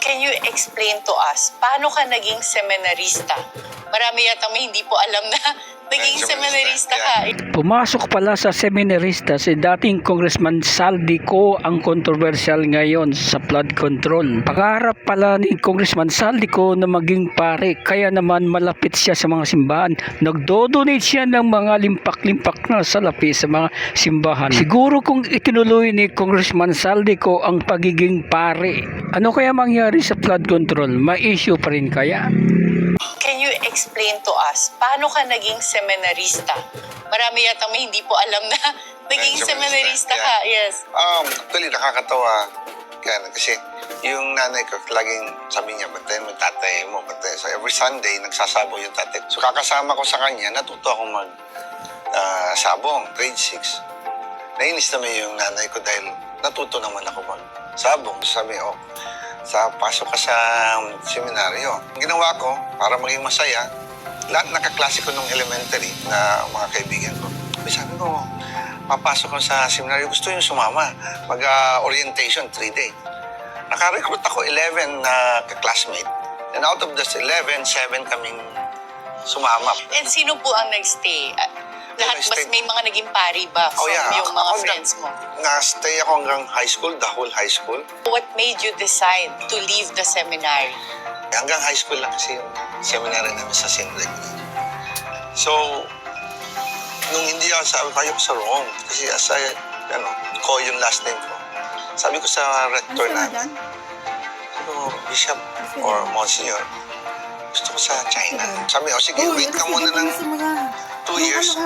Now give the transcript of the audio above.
Can you explain to us, paano ka naging seminarista? Marami yata may hindi po alam na naging seminarista ka. Pumasok pala sa seminarista si dating Congressman Saldico, ang controversial ngayon sa flood control. Pangarap pala ni Congressman Saldico na maging pare, kaya naman malapit siya sa mga simbahan. Nagdo-donate siya ng mga limpak-limpak na salapi sa mga simbahan. Siguro kung itinuloy ni Congressman Saldico ang pagiging pare, ano kaya mangyari sa flood control? May issue pa rin kaya? Can you explain to us, paano ka naging seminarista? Marami yata may hindi po alam na naging seminarista ka. Yes. Actually, nakakatawa. Kasi yung nanay ko, laging sabi niya, bantayan mo yung tatay mo. Bantayan. So every Sunday, nagsasabong yung tatay. So kakasama ko sa kanya, natuto akong sabong, grade 6. Nainis naman yung nanay ko dahil natuto naman ako sabong. Sabi, pasok ka sa seminaryo. Ang ginawa ko, para maging masaya, lahat nakaklase ko nung elementary na mga kaibigan ko. Sabi ko, papasok ko sa seminaryo, gusto yung sumama. Mag-orientation, 3-day. Naka-recruit ako 11 na classmate. And out of the 11, 7 kaming sumama. And sino po ang nag-stay? Lahat, mas may mga naging pari ba from yung mga friends mo? Stay ako hanggang high school, the whole high school. What made you decide to leave the seminary? Hanggang high school lang kasi yung seminary namin sa Sinreg. So, nung hindi ako sabi ko, ayoko sa Rome. Kasi ko yung last name ko. Sabi ko sa rector namin, Bishop or Monsignor, gusto ko sa China. Sabi, sige, wait ka muna ng 2 years.